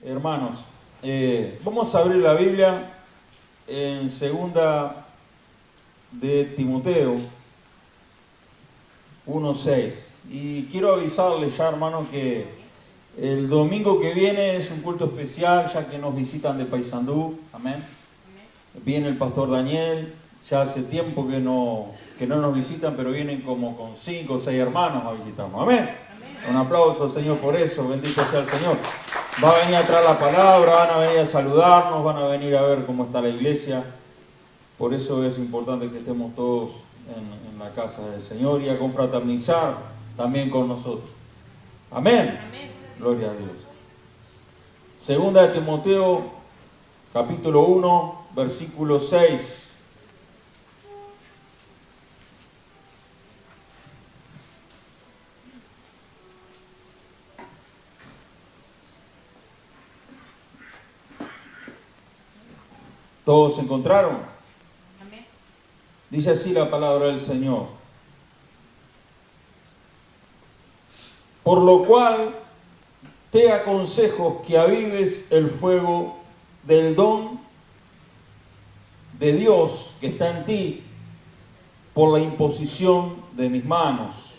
Hermanos, vamos a abrir la Biblia en segunda de Timoteo 1:6. Y quiero avisarles ya, hermanos, que el domingo que viene es un culto especial, ya que nos visitan de Paysandú. Amén. Viene el pastor Daniel, ya hace tiempo que no nos visitan, pero vienen como con 5 o 6 hermanos a visitarnos. Amén. Un aplauso al Señor por eso, bendito sea el Señor. Va a venir a traer la palabra, van a venir a saludarnos, van a venir a ver cómo está la iglesia. Por eso es importante que estemos todos en la casa del Señor y a confraternizar también con nosotros. Amén. Amén. Gloria a Dios. Segunda de Timoteo, capítulo 1, versículo 6. ¿Todos se encontraron? Amén. Dice así la palabra del Señor. Por lo cual te aconsejo que avives el fuego del don de Dios que está en ti por la imposición de mis manos.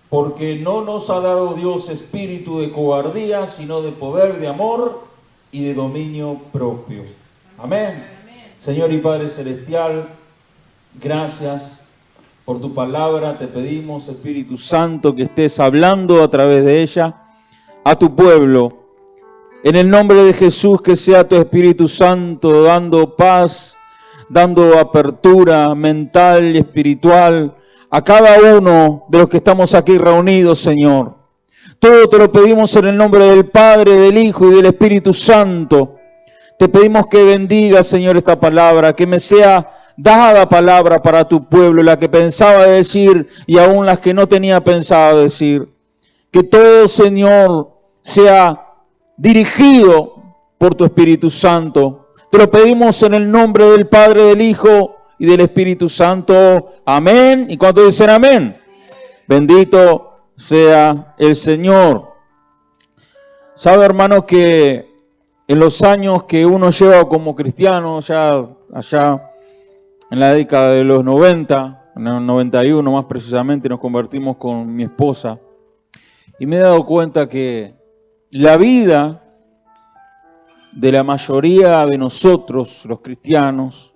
Porque no nos ha dado Dios espíritu de cobardía, sino de poder, de amor y de dominio propio. Amén. Señor y Padre Celestial, gracias por tu palabra. Te pedimos, Espíritu Santo, que estés hablando a través de ella a tu pueblo. En el nombre de Jesús, que sea tu Espíritu Santo dando paz, dando apertura mental y espiritual a cada uno de los que estamos aquí reunidos, Señor. Todo te lo pedimos en el nombre del Padre, del Hijo y del Espíritu Santo. Te pedimos que bendiga, Señor, esta palabra, que me sea dada palabra para tu pueblo, la que pensaba decir y aún las que no tenía pensado decir. Que todo, Señor, sea dirigido por tu Espíritu Santo. Te lo pedimos en el nombre del Padre, del Hijo y del Espíritu Santo. Amén. ¿Y cuántos dicen amén? Bendito sea el Señor. Sabe, hermano, que en los años que uno lleva como cristiano, ya allá en la década de los 90, en el 91 más precisamente, nos convertimos con mi esposa. Y me he dado cuenta que la vida de la mayoría de nosotros, los cristianos,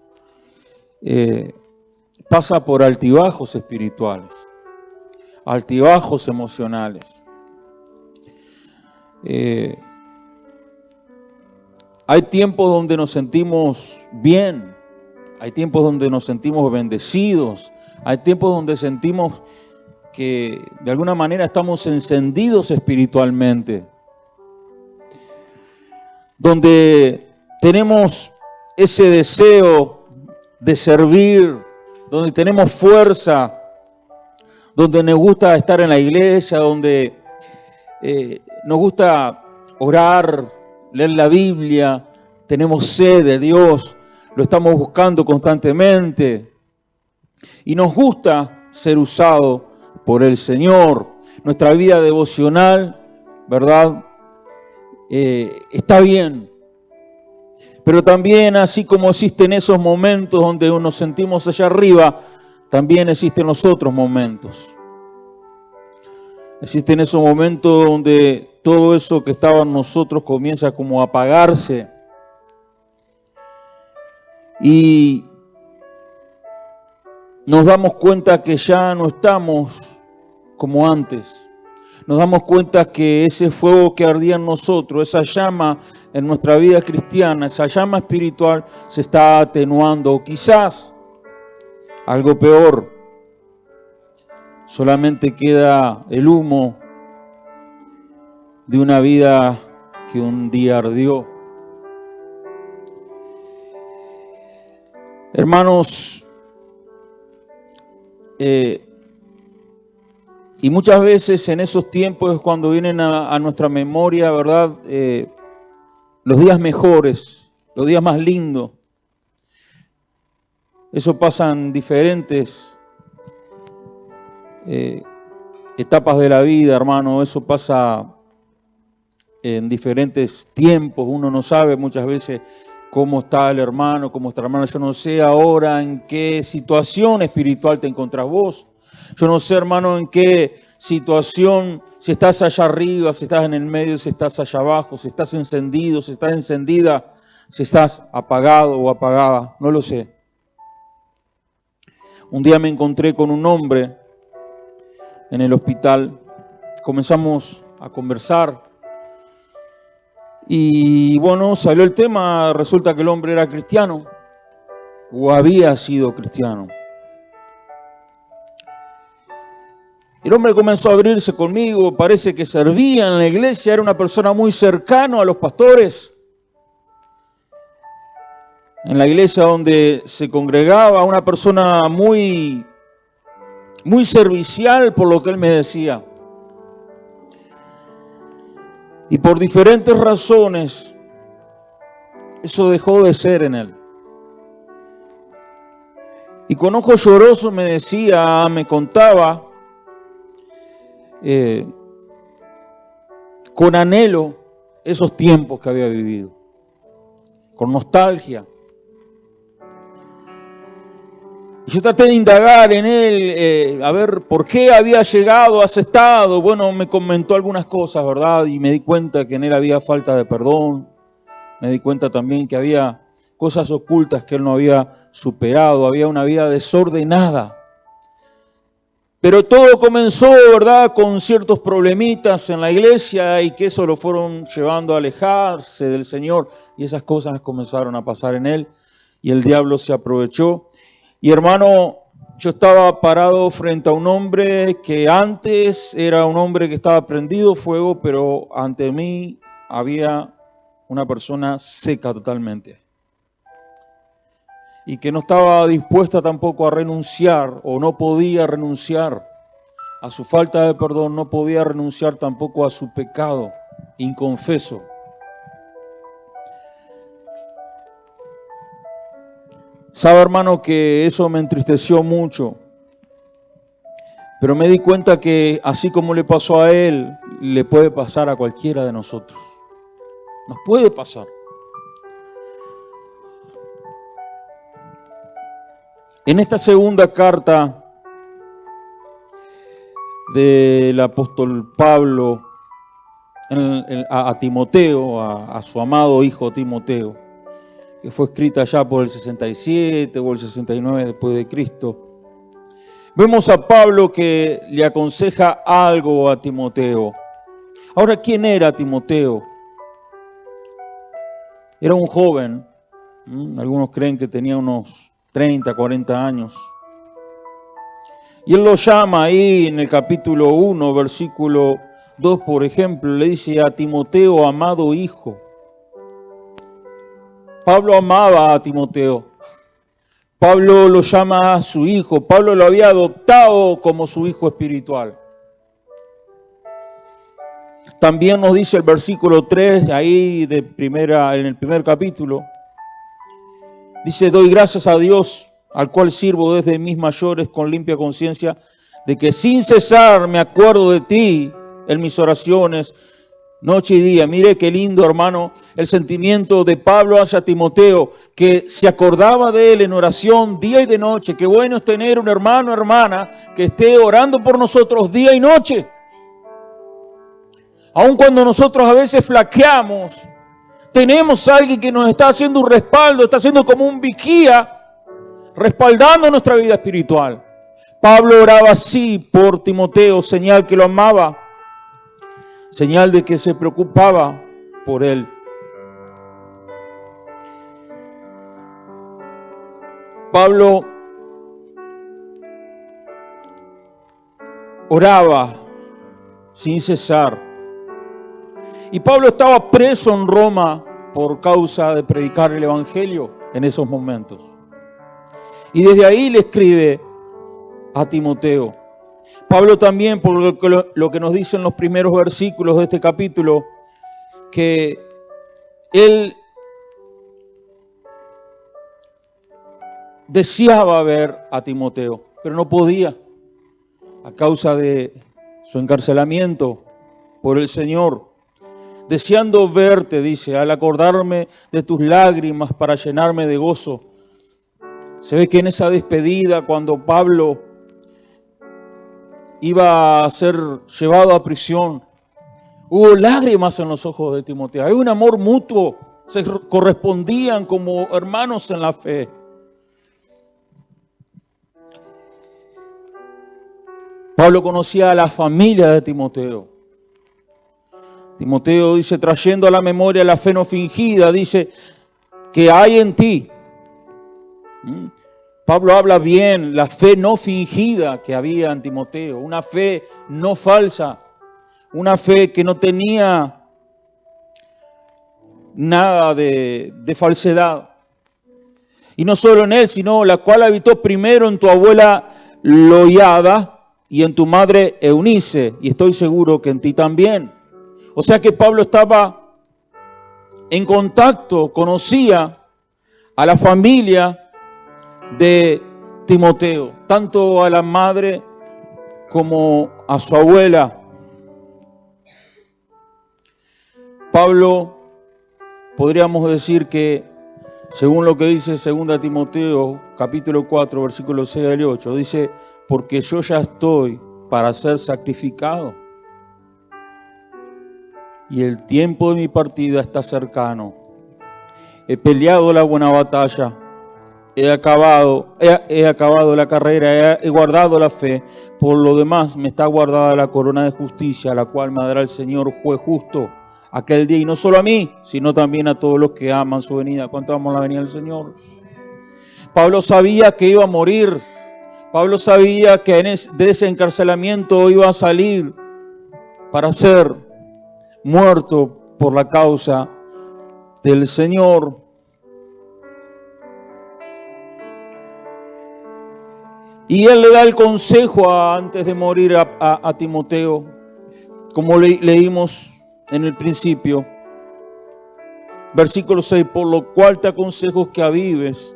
pasa por altibajos espirituales, altibajos emocionales. Hay tiempos donde nos sentimos bien, hay tiempos donde nos sentimos bendecidos, hay tiempos donde sentimos que de alguna manera estamos encendidos espiritualmente, donde tenemos ese deseo de servir, donde tenemos fuerza, donde nos gusta estar en la iglesia, donde nos gusta orar, leer la Biblia, tenemos sed de Dios, lo estamos buscando constantemente y nos gusta ser usado por el Señor. Nuestra vida devocional, ¿verdad? Está bien, pero también así como existen esos momentos donde nos sentimos allá arriba, también existen los otros momentos. Existen esos momentos donde todo eso que estaba en nosotros comienza como a apagarse. Y nos damos cuenta que ya no estamos como antes. Nos damos cuenta que ese fuego que ardía en nosotros, esa llama en nuestra vida cristiana, esa llama espiritual se está atenuando. O quizás, algo peor, solamente queda el humo de una vida que un día ardió. Hermanos, y muchas veces en esos tiempos es cuando vienen a nuestra memoria, ¿verdad? Los días mejores, los días más lindos. Eso pasa en diferentes etapas de la vida, hermano. Eso pasa en diferentes tiempos. Uno no sabe muchas veces cómo está el hermano, cómo está la hermana. Yo no sé ahora en qué situación espiritual te encontrás vos. Yo no sé, hermano, en qué situación, si estás allá arriba, si estás en el medio, si estás allá abajo, si estás encendido, si estás encendida, si estás apagado o apagada. No lo sé. Un día me encontré con un hombre en el hospital. Comenzamos a conversar. Y bueno, salió el tema. Resulta que el hombre era cristiano. O había sido cristiano. El hombre comenzó a abrirse conmigo, parece que servía en la iglesia, era una persona muy cercana a los pastores. En la iglesia donde se congregaba, una persona muy servicial por lo que él me decía. Y por diferentes razones, eso dejó de ser en él. Y con ojos llorosos me decía, me contaba, con anhelo esos tiempos que había vivido, con nostalgia. Y yo traté de indagar en él, a ver por qué había llegado a ese estado. Bueno, me comentó algunas cosas, ¿verdad? Y me di cuenta que en él había falta de perdón. Me di cuenta también que había cosas ocultas que él no había superado, había una vida desordenada. Pero todo comenzó, ¿verdad?, con ciertos problemitas en la iglesia y que eso lo fueron llevando a alejarse del Señor. Y esas cosas comenzaron a pasar en él y el diablo se aprovechó. Y hermano, yo estaba parado frente a un hombre que antes era un hombre que estaba prendido fuego, pero ante mí había una persona seca totalmente. Y que no estaba dispuesta tampoco a renunciar, o no podía renunciar a su falta de perdón, no podía renunciar tampoco a su pecado inconfeso. Sabe, hermano, que eso me entristeció mucho, pero me di cuenta que así como le pasó a él, le puede pasar a cualquiera de nosotros. Nos puede pasar. En esta segunda carta del apóstol Pablo a Timoteo, a su amado hijo Timoteo, que fue escrita ya por el 67 o el 69 después de Cristo, vemos a Pablo que le aconseja algo a Timoteo. Ahora, ¿quién era Timoteo? Era un joven, algunos creen que tenía unos 30, 40 años. Y él lo llama ahí en el capítulo 1, versículo 2, por ejemplo, le dice a Timoteo, amado hijo. Pablo amaba a Timoteo. Pablo lo llama a su hijo. Pablo lo había adoptado como su hijo espiritual. También nos dice el versículo 3, ahí en el primer capítulo, dice, doy gracias a Dios, al cual sirvo desde mis mayores con limpia conciencia, de que sin cesar me acuerdo de ti en mis oraciones, noche y día. Mire qué lindo, hermano, el sentimiento de Pablo hacia Timoteo, que se acordaba de él en oración día y de noche. Qué bueno es tener un hermano, hermana, que esté orando por nosotros día y noche. Aun cuando nosotros a veces flaqueamos, tenemos a alguien que nos está haciendo un respaldo, está haciendo como un vigía, respaldando nuestra vida espiritual. Pablo oraba así por Timoteo, señal que lo amaba, señal de que se preocupaba por él. Pablo oraba sin cesar. Y Pablo estaba preso en Roma por causa de predicar el Evangelio en esos momentos. Y desde ahí le escribe a Timoteo. Pablo también, por lo que nos dicen los primeros versículos de este capítulo, que él deseaba ver a Timoteo, pero no podía a causa de su encarcelamiento por el Señor. deseando verte, dice, al acordarme de tus lágrimas para llenarme de gozo. Se ve que en esa despedida, cuando Pablo iba a ser llevado a prisión, hubo lágrimas en los ojos de Timoteo. Hay un amor mutuo, se correspondían como hermanos en la fe. Pablo conocía a la familia de Timoteo. Timoteo dice, trayendo a la memoria la fe no fingida, dice que hay en ti. Pablo habla bien, la fe no fingida que había en Timoteo, una fe no falsa, una fe que no tenía nada de falsedad. Y no solo en él, sino la cual habitó primero en tu abuela Loiada y en tu madre Eunice, y estoy seguro que en ti también. O sea que Pablo estaba en contacto, conocía a la familia de Timoteo, tanto a la madre como a su abuela. Pablo, podríamos decir que, según lo que dice 2 Timoteo, capítulo 4, versículos 6 al 8, dice, porque yo ya estoy para ser sacrificado y el tiempo de mi partida está cercano. He peleado la buena batalla, he acabado la carrera, he guardado la fe. Por lo demás me está guardada la corona de justicia, la cual me dará el Señor juez justo aquel día, y no solo a mí, sino también a todos los que aman su venida. ¿Cuánto aman la venida del Señor? Pablo sabía que iba a morir. Pablo sabía que de ese encarcelamiento iba a salir para ser muerto por la causa del Señor. Y él le da el consejo antes de morir a Timoteo, como leímos en el principio. Versículo 6, por lo cual te aconsejo que avives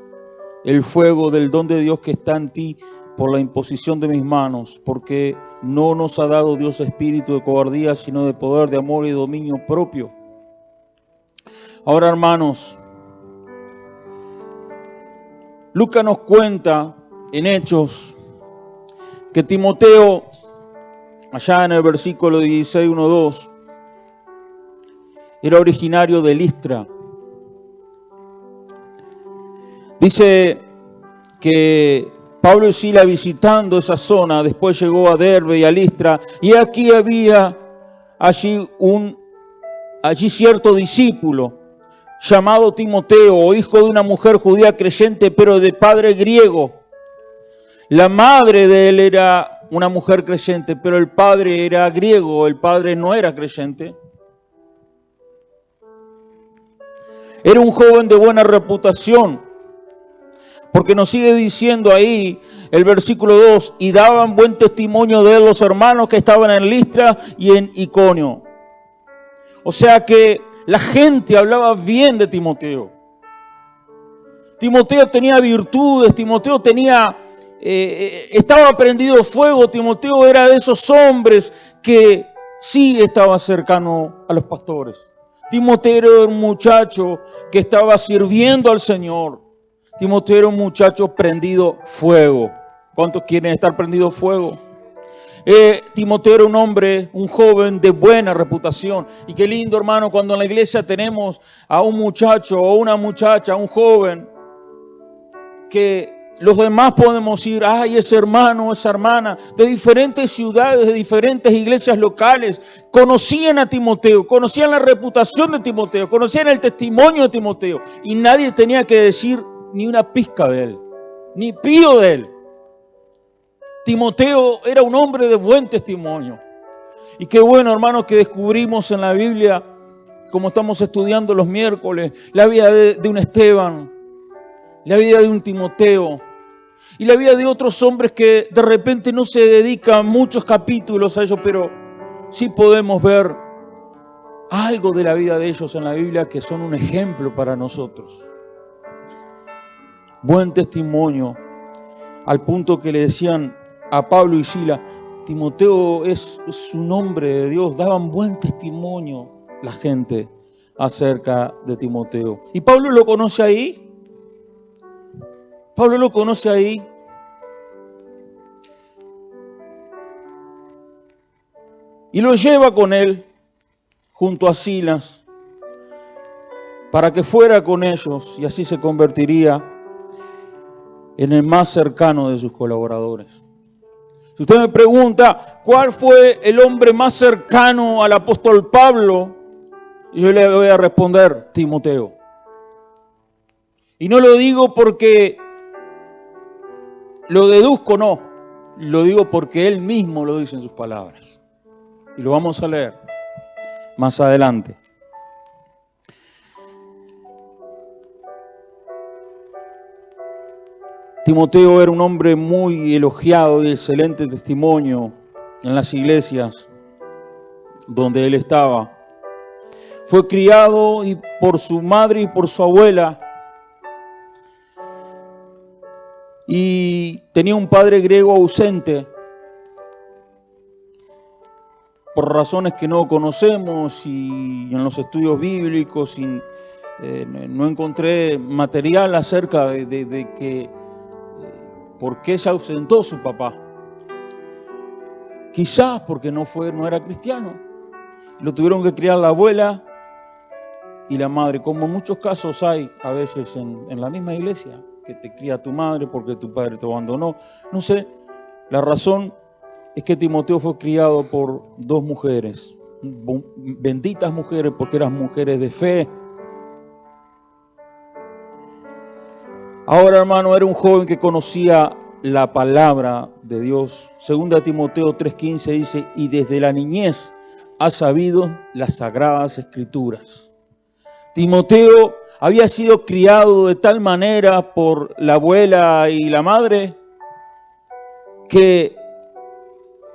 el fuego del don de Dios que está en ti por la imposición de mis manos, porque no nos ha dado Dios espíritu de cobardía, sino de poder, de amor y de dominio propio. Ahora, hermanos, Lucas nos cuenta en Hechos que Timoteo, allá en el versículo 16, 1, 2, era originario de Listra. Dice que Pablo y Silas, visitando esa zona, después llegó a Derbe y a Listra, y aquí había allí cierto discípulo llamado Timoteo, hijo de una mujer judía creyente, pero de padre griego. La madre de él era una mujer creyente, pero el padre era griego, el padre no era creyente. Era un joven de buena reputación, porque nos sigue diciendo ahí el versículo 2, y daban buen testimonio de él los hermanos que estaban en Listra y en Iconio. O sea que la gente hablaba bien de Timoteo. Timoteo tenía virtudes, Timoteo estaba prendido fuego, Timoteo era de esos hombres que sí estaba cercano a los pastores. Timoteo era un muchacho que estaba sirviendo al Señor. Timoteo era un muchacho prendido fuego. ¿Cuántos quieren estar prendidos fuego? Timoteo era un hombre, un joven de buena reputación. Y qué lindo, hermano, cuando en la iglesia tenemos a un muchacho o una muchacha, un joven, que los demás podemos ir, ay, ese hermano, esa hermana, de diferentes ciudades, de diferentes iglesias locales, conocían a Timoteo, conocían la reputación de Timoteo, conocían el testimonio de Timoteo, y nadie tenía que decir ni una pizca de él, ni pío de él. Timoteo era un hombre de buen testimonio. Y qué bueno, hermanos, que descubrimos en la Biblia, como estamos estudiando los miércoles, la vida de un Esteban, la vida de un Timoteo y la vida de otros hombres que de repente no se dedican muchos capítulos a ellos, pero sí podemos ver algo de la vida de ellos en la Biblia que son un ejemplo para nosotros. Buen testimonio, al punto que le decían a Pablo y Silas, Timoteo es un hombre de Dios, daban buen testimonio la gente acerca de Timoteo. Y Pablo lo conoce ahí. Pablo lo conoce ahí. Y lo lleva con él junto a Silas para que fuera con ellos y así se convertiría en el más cercano de sus colaboradores. Si usted me pregunta cuál fue el hombre más cercano al apóstol Pablo, yo le voy a responder: Timoteo. Y no lo digo porque lo deduzco, no. Lo digo porque él mismo lo dice en sus palabras. Y lo vamos a leer más adelante. Timoteo era un hombre muy elogiado y excelente testimonio en las iglesias donde él estaba. Fue criado por su madre y por su abuela. Y tenía un padre griego ausente. Por razones que no conocemos y en los estudios bíblicos no encontré material acerca de que por qué se ausentó su papá. Quizás porque no era cristiano. Lo tuvieron que criar la abuela y la madre, como en muchos casos hay a veces en la misma iglesia, que te cría tu madre porque tu padre te abandonó. No sé, la razón es que Timoteo fue criado por dos mujeres, benditas mujeres porque eran mujeres de fe. Ahora, hermano, era un joven que conocía la palabra de Dios. Segunda Timoteo 3:15 dice: y desde la niñez ha sabido las sagradas escrituras. Timoteo había sido criado de tal manera por la abuela y la madre que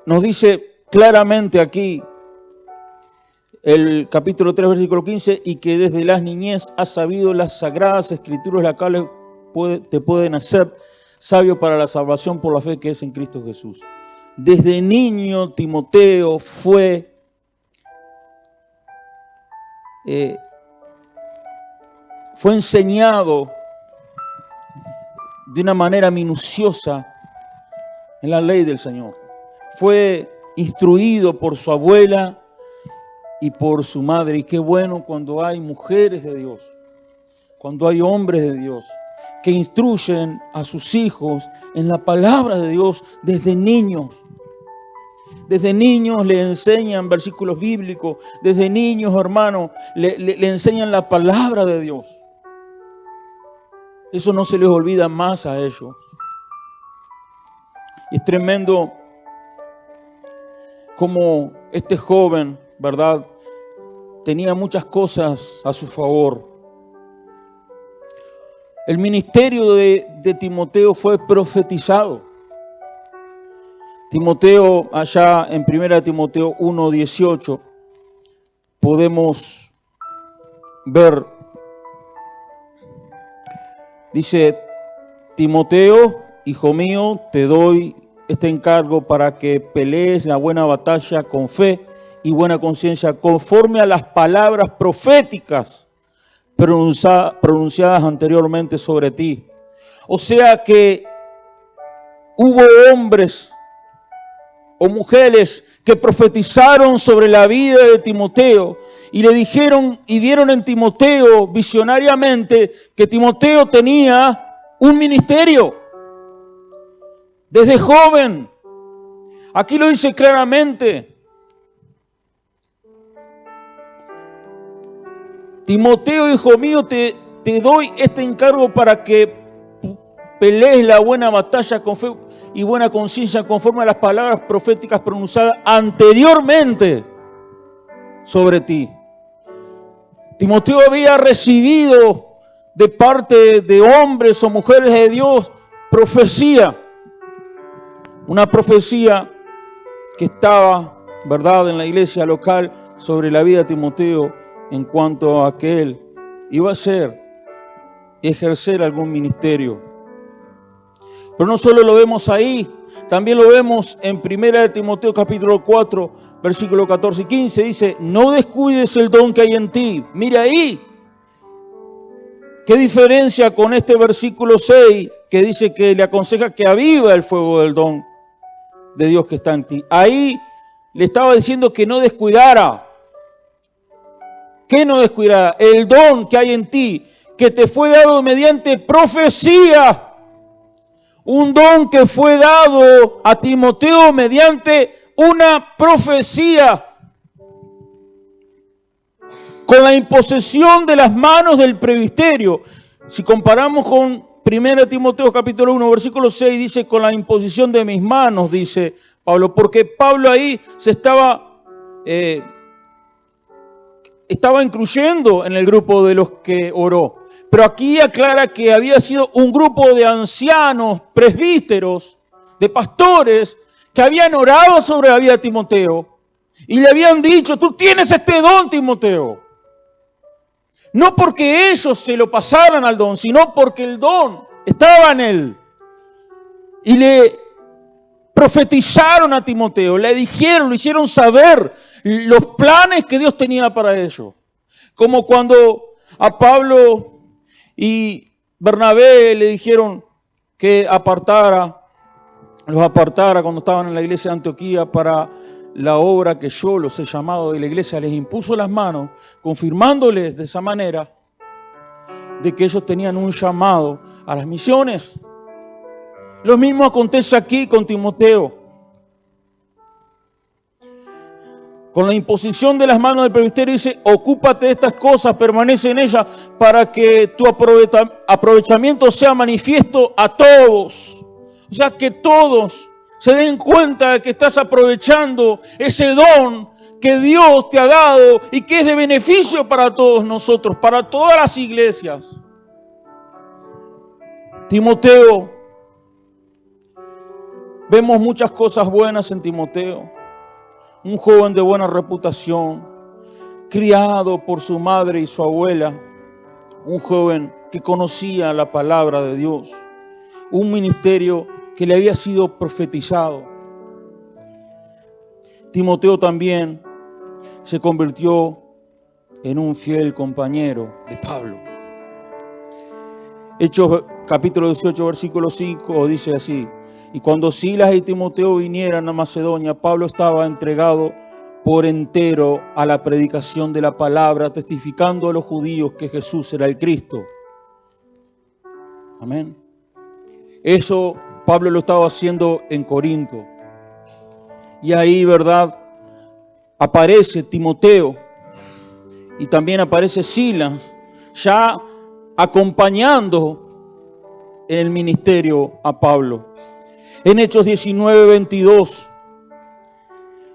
nos dice claramente aquí el capítulo 3, versículo 15, y que desde la niñez has sabido las sagradas escrituras, las cuales te pueden hacer sabio para la salvación por la fe que es en Cristo Jesús. Desde niño Timoteo fue enseñado de una manera minuciosa en la ley del Señor. Fue instruido por su abuela y por su madre. Y qué bueno cuando hay mujeres de Dios, cuando hay hombres de Dios que instruyen a sus hijos en la palabra de Dios desde niños. Desde niños le enseñan versículos bíblicos. Desde niños, hermano, le enseñan la palabra de Dios. Eso no se les olvida más a ellos. Y es tremendo como este joven, ¿verdad?, tenía muchas cosas a su favor. El ministerio de Timoteo fue profetizado. Timoteo, allá en 1 Timoteo 1:18, podemos ver, dice: Timoteo, hijo mío, te doy este encargo para que pelees la buena batalla con fe y buena conciencia, conforme a las palabras proféticas pronunciadas anteriormente sobre ti. O sea que hubo hombres o mujeres que profetizaron sobre la vida de Timoteo y le dijeron y vieron en Timoteo visionariamente que Timoteo tenía un ministerio desde joven. Aquí lo dice claramente. Timoteo, hijo mío, te doy este encargo para que pelees la buena batalla con fe y buena conciencia, conforme a las palabras proféticas pronunciadas anteriormente sobre ti. Timoteo había recibido de parte de hombres o mujeres de Dios profecía. Una profecía que estaba, ¿verdad?, en la iglesia local sobre la vida de Timoteo en cuanto a que él iba a ejercer algún ministerio. Pero no solo lo vemos ahí, También lo vemos en 1 Timoteo capítulo 4, versículos 14 y 15. Dice, no descuides el don que hay en ti. Mira ahí. ¿Qué diferencia con este versículo 6 que dice que le aconseja que aviva el fuego del don de Dios que está en ti? Ahí le estaba diciendo que no descuidara. ¿Qué no descuidara? El don que hay en ti, que te fue dado mediante profecía. Un don que fue dado a Timoteo mediante una profecía. Con la imposición de las manos del presbiterio. Si comparamos con 1 Timoteo capítulo 1, versículo 6, dice, con la imposición de mis manos, dice Pablo. Porque Pablo ahí se estaba incluyendo en el grupo de los que oró. Pero aquí aclara que había sido un grupo de ancianos, presbíteros, de pastores, que habían orado sobre la vida de Timoteo. Y le habían dicho, tú tienes este don, Timoteo. No porque ellos se lo pasaran al don, sino porque el don estaba en él. Y le profetizaron a Timoteo, le dijeron, le hicieron saber los planes que Dios tenía para ellos. Como cuando a Pablo y Bernabé le dijeron que los apartara cuando estaban en la iglesia de Antioquía para la obra que yo los he llamado de la iglesia, les impuso las manos, confirmándoles de esa manera de que ellos tenían un llamado a las misiones. Lo mismo acontece aquí con Timoteo. Con la imposición de las manos del presbiterio dice, ocúpate de estas cosas, permanece en ellas, para que tu aprovechamiento sea manifiesto a todos. O sea, que todos se den cuenta de que estás aprovechando ese don que Dios te ha dado y que es de beneficio para todos nosotros, para todas las iglesias. Timoteo, vemos muchas cosas buenas en Timoteo. Un joven de buena reputación, criado por su madre y su abuela. Un joven que conocía la palabra de Dios. Un ministerio que le había sido profetizado. Timoteo también se convirtió en un fiel compañero de Pablo. Hechos capítulo 18, versículo 5 dice así. Y cuando Silas y Timoteo vinieran a Macedonia, Pablo estaba entregado por entero a la predicación de la palabra, testificando a los judíos que Jesús era el Cristo. Amén. Eso Pablo lo estaba haciendo en Corinto. Y ahí, ¿verdad? Aparece Timoteo y también aparece Silas, ya acompañando en el ministerio a Pablo. En Hechos 19, 22,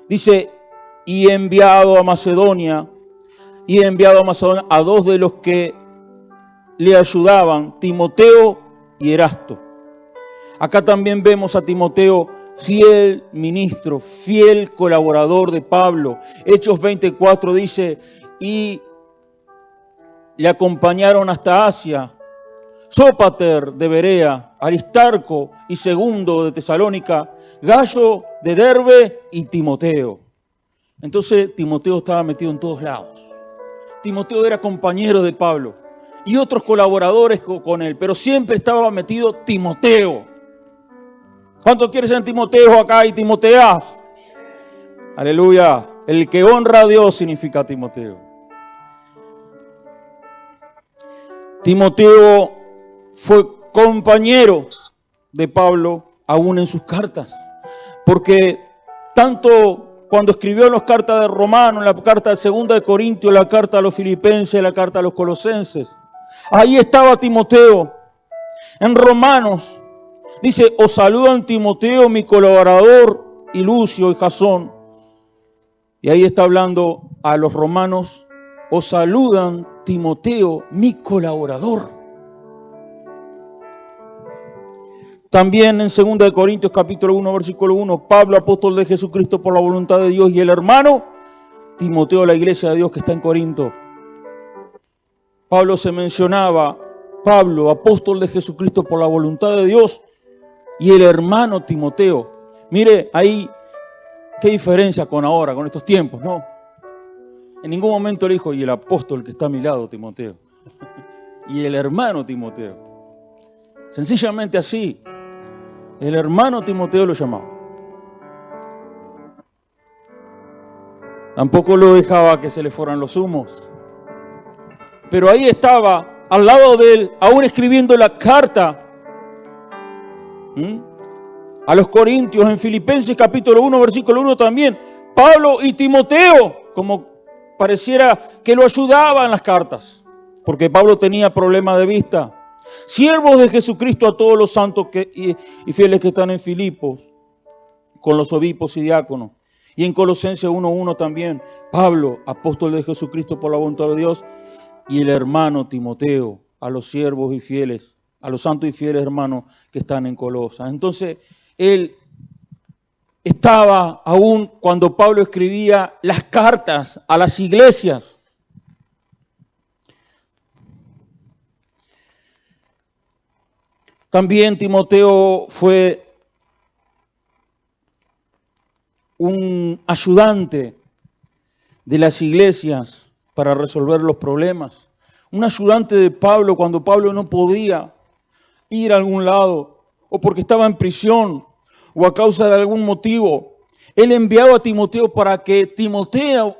dice, y he enviado a Macedonia a dos de los que le ayudaban, Timoteo y Erasto. Acá también vemos a Timoteo, fiel ministro, fiel colaborador de Pablo. Hechos 24 dice, y le acompañaron hasta Asia, Sópater de Berea, Aristarco y Segundo de Tesalónica, Gayo de Derbe y Timoteo. Entonces Timoteo estaba metido en todos lados. Timoteo era compañero de Pablo y otros colaboradores con él, pero siempre estaba metido Timoteo. ¿Cuántos quieren ser Timoteo acá y Timoteas? Aleluya. El que honra a Dios significa Timoteo. Timoteo fue compañero de Pablo aún en sus cartas, porque tanto cuando escribió las cartas de Romanos, la carta de Segunda de Corintios, la carta a los Filipenses, la carta a los Colosenses, ahí estaba Timoteo. En Romanos dice, os saludan Timoteo, mi colaborador, y Lucio y Jasón. Y ahí está hablando a los romanos, os saludan Timoteo, mi colaborador. También en 2 de Corintios capítulo 1, versículo 1, Pablo, apóstol de Jesucristo por la voluntad de Dios, y el hermano Timoteo, la iglesia de Dios que está en Corinto. Pablo se mencionaba, Pablo, apóstol de Jesucristo por la voluntad de Dios, y el hermano Timoteo. Mire, ahí, qué diferencia con ahora, con estos tiempos, ¿no? En ningún momento le dijo, y el apóstol que está a mi lado, Timoteo. Y el hermano Timoteo. Sencillamente así, el hermano Timoteo lo llamaba. Tampoco lo dejaba que se le fueran los humos. Pero ahí estaba, al lado de él, aún escribiendo la carta a los Corintios, en Filipenses capítulo 1, versículo 1 también, Pablo y Timoteo, como pareciera que lo ayudaba en las cartas, porque Pablo tenía problemas de vista. Siervos de Jesucristo a todos los santos y fieles que están en Filipos, con los obispos y diáconos. Y en Colosenses 1:1 también, Pablo, apóstol de Jesucristo por la voluntad de Dios, y el hermano Timoteo, a los siervos y fieles, a los santos y fieles hermanos que están en Colosas. Entonces, él estaba aún cuando Pablo escribía las cartas a las iglesias. También Timoteo fue un ayudante de las iglesias para resolver los problemas. Un ayudante de Pablo cuando Pablo no podía ir a algún lado, o porque estaba en prisión, o a causa de algún motivo. Él enviaba a Timoteo para que Timoteo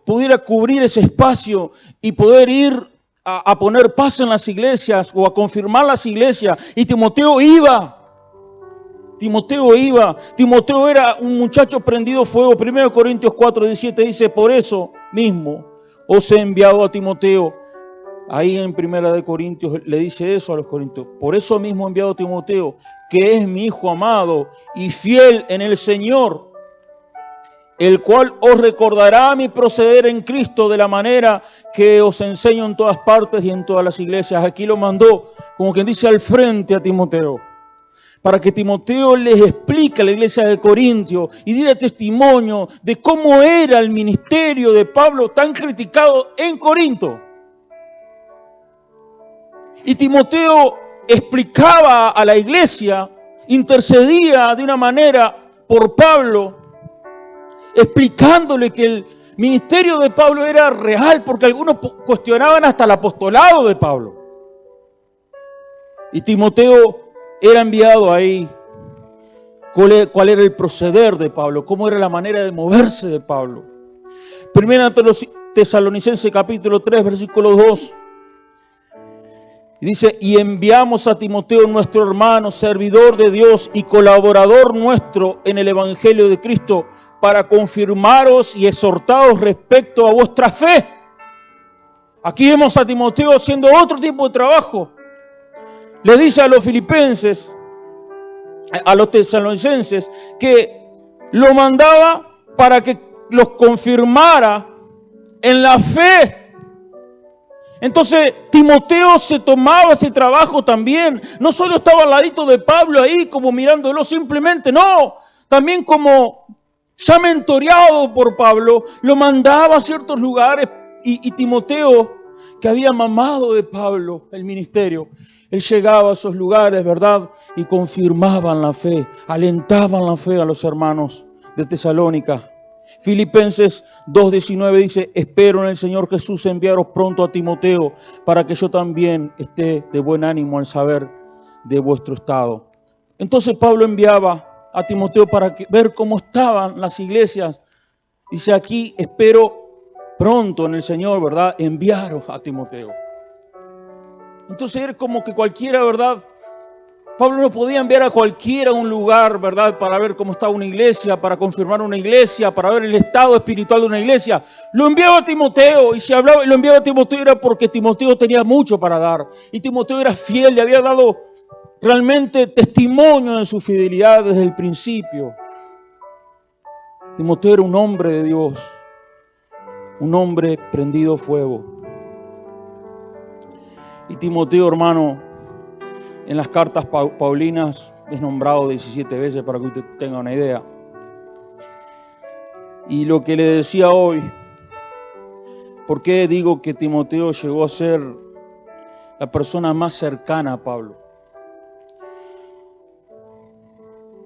pudiera cubrir ese espacio y poder ir a poner paz en las iglesias o a confirmar las iglesias. Y Timoteo iba. Timoteo era un muchacho prendido fuego. 1 Corintios 4:17 dice, por eso mismo os he enviado a Timoteo. Ahí en 1 Corintios le dice eso a los corintios. Por eso mismo he enviado a Timoteo, que es mi hijo amado y fiel en el Señor, el cual os recordará mi proceder en Cristo de la manera que os enseño en todas partes y en todas las iglesias. Aquí lo mandó, como quien dice, al frente a Timoteo, para que Timoteo les explique a la iglesia de Corintio y diera testimonio de cómo era el ministerio de Pablo tan criticado en Corinto. Y Timoteo explicaba a la iglesia, intercedía de una manera por Pablo, explicándole que el ministerio de Pablo era real, porque algunos cuestionaban hasta el apostolado de Pablo. Y Timoteo era enviado ahí. ¿Cuál era el proceder de Pablo? ¿Cómo era la manera de moverse de Pablo? Primera Tesalonicenses capítulo 3, versículo 2. Dice, y enviamos a Timoteo, nuestro hermano, servidor de Dios y colaborador nuestro en el Evangelio de Cristo, para confirmaros y exhortaros respecto a vuestra fe. Aquí vemos a Timoteo haciendo otro tipo de trabajo. Le dice a los filipenses, a los tesalonicenses, que lo mandaba para que los confirmara en la fe. Entonces Timoteo se tomaba ese trabajo también. No solo estaba al ladito de Pablo ahí como mirándolo simplemente, no. También como ya mentoreado por Pablo, lo mandaba a ciertos lugares. Y Timoteo, que había mamado de Pablo el ministerio, él llegaba a esos lugares, ¿verdad? Y confirmaban la fe, alentaban la fe a los hermanos de Tesalónica. Filipenses 2:19 dice, espero en el Señor Jesús enviaros pronto a Timoteo para que yo también esté de buen ánimo al saber de vuestro estado. Entonces Pablo enviaba a Timoteo para ver cómo estaban las iglesias. Dice aquí, espero pronto en el Señor, ¿verdad? Enviaros a Timoteo. Entonces era como que cualquiera, ¿verdad? Pablo no podía enviar a cualquiera a un lugar, ¿verdad? Para ver cómo estaba una iglesia, para confirmar una iglesia, para ver el estado espiritual de una iglesia. Lo enviaba a Timoteo, y si hablaba y lo enviaba a Timoteo era porque Timoteo tenía mucho para dar. Y Timoteo era fiel, le había dado realmente testimonio de su fidelidad desde el principio. Timoteo era un hombre de Dios, un hombre prendido fuego. Y Timoteo, hermano, en las cartas paulinas es nombrado 17 veces para que usted tenga una idea. Y lo que le decía hoy, ¿por qué digo que Timoteo llegó a ser la persona más cercana a Pablo?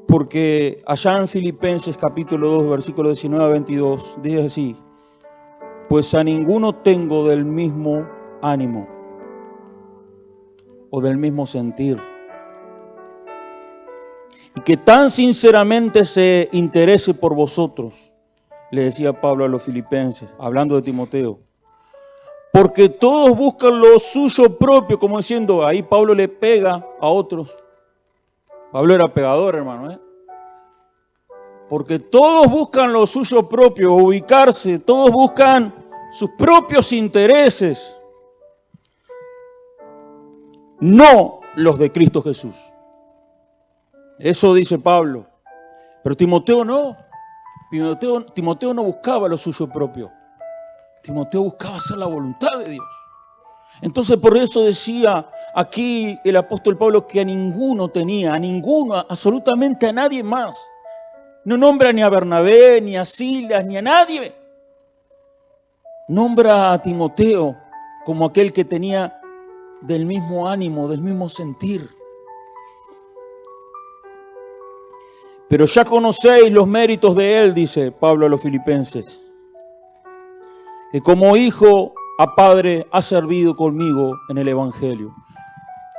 Porque allá en Filipenses capítulo 2, versículo 19 a 22, dice así: pues a ninguno tengo del mismo ánimo o del mismo sentir, y que tan sinceramente se interese por vosotros, le decía Pablo a los filipenses, hablando de Timoteo. Porque todos buscan lo suyo propio, como diciendo, ahí Pablo le pega a otros. Pablo era pegador, hermano, ¿eh? Porque todos buscan lo suyo propio, ubicarse, todos buscan sus propios intereses, no los de Cristo Jesús. Eso dice Pablo. Pero Timoteo no. Timoteo no buscaba lo suyo propio. Timoteo buscaba hacer la voluntad de Dios. Entonces por eso decía aquí el apóstol Pablo que a ninguno tenía, a ninguno, absolutamente a nadie más. No nombra ni a Bernabé, ni a Silas, ni a nadie. Nombra a Timoteo como aquel que tenía del mismo ánimo, del mismo sentir. Pero ya conocéis los méritos de él, dice Pablo a los filipenses, que como hijo a padre ha servido conmigo en el Evangelio.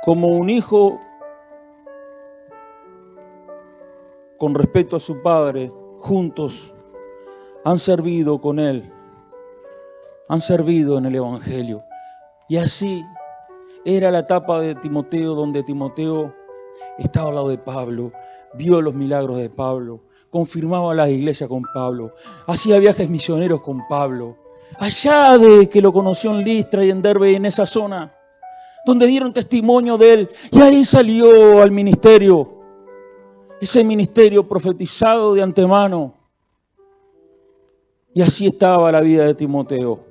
Como un hijo con respecto a su padre, juntos han servido con él, han servido en el Evangelio. Y así era la etapa de Timoteo, donde Timoteo estaba al lado de Pablo, vio los milagros de Pablo, confirmaba las iglesias con Pablo, hacía viajes misioneros con Pablo. Allá de que lo conoció en Listra y en Derbe, en esa zona, donde dieron testimonio de él, y ahí salió al ministerio, ese ministerio profetizado de antemano. Y así estaba la vida de Timoteo.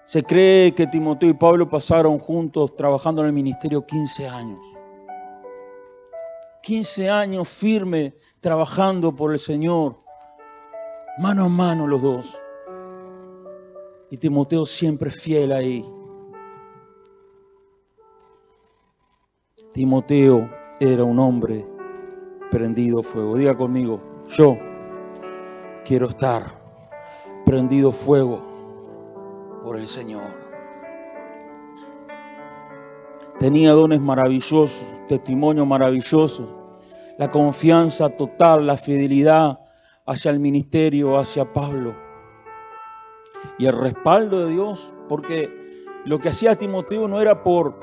Se cree que Timoteo y Pablo pasaron juntos trabajando en el ministerio 15 años. 15 años firme trabajando por el Señor, mano a mano los dos. Y Timoteo siempre fiel ahí. Timoteo era un hombre prendido a fuego. Diga conmigo, yo quiero estar prendido a fuego por el Señor. Tenía dones maravillosos, testimonio maravilloso, la confianza total, la fidelidad hacia el ministerio, hacia Pablo. Y el respaldo de Dios, porque lo que hacía Timoteo no era por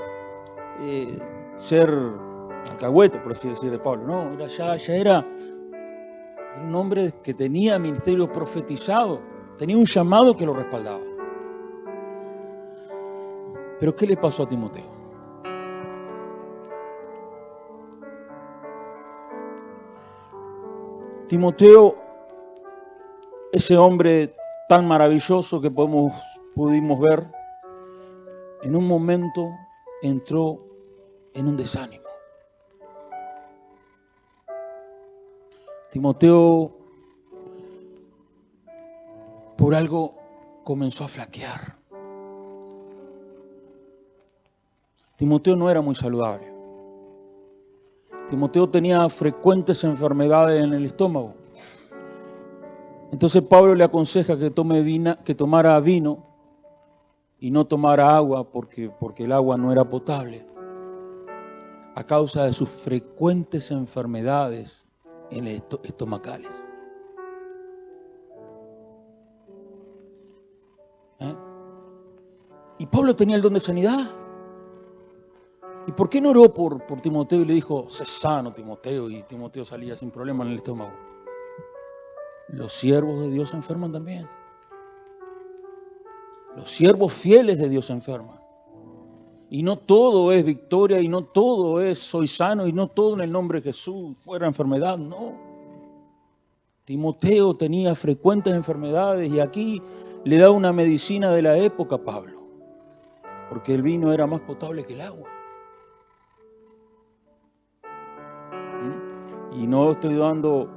ser alcahuete, por así decir, de Pablo. No, ya era un hombre que tenía ministerio profetizado, tenía un llamado que lo respaldaba. Pero ¿qué le pasó a Timoteo? Timoteo, ese hombre tan maravilloso que pudimos ver, en un momento entró en un desánimo. Timoteo por algo comenzó a flaquear. Timoteo no era muy saludable. Timoteo tenía frecuentes enfermedades en el estómago. Entonces Pablo le aconseja que tomara vino y no tomara agua porque el agua no era potable, a causa de sus frecuentes enfermedades estomacales. Y Pablo tenía el don de sanidad. ¿Y por qué no oró por Timoteo y le dijo, sé sano, Timoteo? Y Timoteo salía sin problema en el estómago. Los siervos de Dios se enferman también. Los siervos fieles de Dios se enferman. Y no todo es victoria, y no todo es soy sano, y no todo en el nombre de Jesús fuera enfermedad, no. Timoteo tenía frecuentes enfermedades y aquí le da una medicina de la época a Pablo, porque el vino era más potable que el agua. Y no estoy dando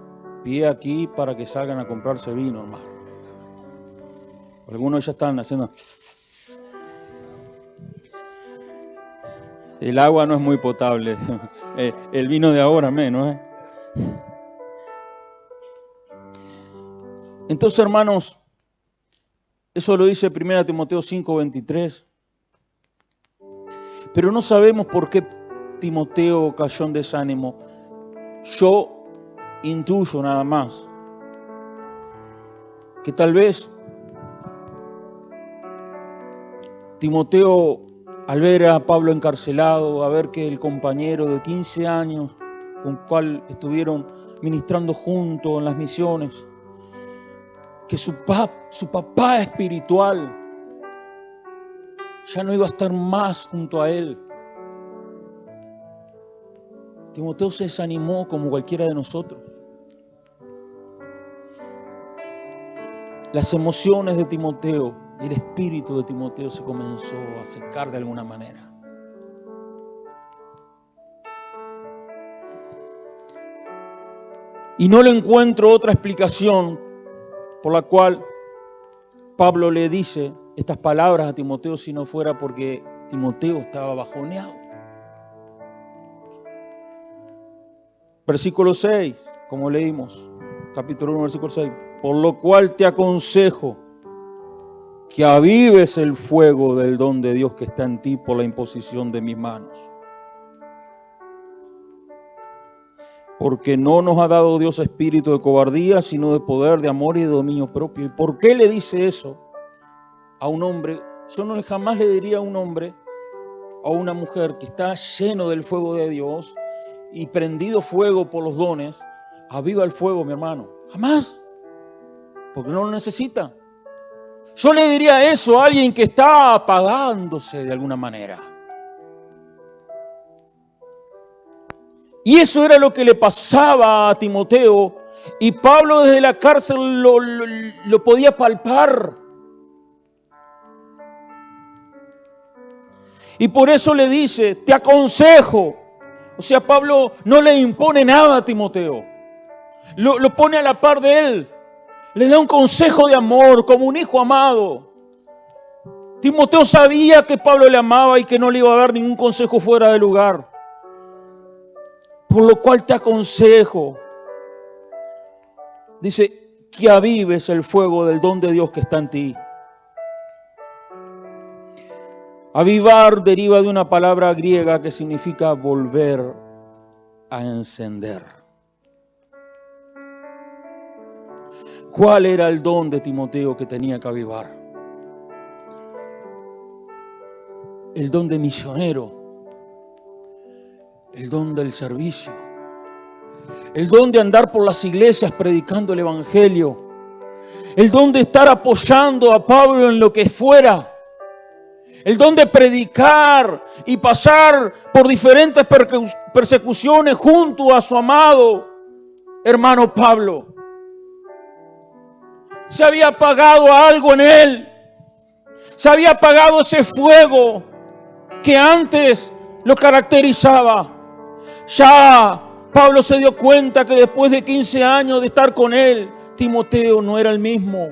pie aquí para que salgan a comprarse vino, hermano. Algunos ya están haciendo. El agua no es muy potable. El vino de ahora menos. Entonces, hermanos, eso lo dice 1 Timoteo 5:23. Pero no sabemos por qué Timoteo cayó en desánimo. Yo intuyo nada más que tal vez Timoteo, al ver a Pablo encarcelado, a ver que el compañero de 15 años con el cual estuvieron ministrando juntos en las misiones, que su papá espiritual ya no iba a estar más junto a él. Timoteo se desanimó como cualquiera de nosotros. Las emociones de Timoteo y el espíritu de Timoteo se comenzó a secar de alguna manera. Y no le encuentro otra explicación por la cual Pablo le dice estas palabras a Timoteo si no fuera porque Timoteo estaba bajoneado. Versículo 6, como leímos, capítulo 1, versículo 6. Por lo cual te aconsejo que avives el fuego del don de Dios que está en ti por la imposición de mis manos. Porque no nos ha dado Dios espíritu de cobardía, sino de poder, de amor y de dominio propio. ¿Y por qué le dice eso a un hombre? Yo jamás le diría a un hombre o a una mujer que está lleno del fuego de Dios y prendido fuego por los dones, aviva el fuego, mi hermano. Jamás. Porque no lo necesita. Yo le diría eso a alguien que está apagándose de alguna manera. Y eso era lo que le pasaba a Timoteo. Y Pablo desde la cárcel lo podía palpar. Y por eso le dice, te aconsejo. O sea, Pablo no le impone nada a Timoteo. Lo pone a la par de él. Le da un consejo de amor, como un hijo amado. Timoteo sabía que Pablo le amaba y que no le iba a dar ningún consejo fuera de lugar. Por lo cual te aconsejo. Dice, que avives el fuego del don de Dios que está en ti. Avivar deriva de una palabra griega que significa volver a encender. ¿Cuál era el don de Timoteo que tenía que avivar? El don de misionero, el don del servicio, el don de andar por las iglesias predicando el evangelio, el don de estar apoyando a Pablo en lo que fuera, el don de predicar y pasar por diferentes persecuciones junto a su amado hermano Pablo. Se había apagado algo en él. Se había apagado ese fuego que antes lo caracterizaba. Ya Pablo se dio cuenta que después de 15 años de estar con él, Timoteo no era el mismo.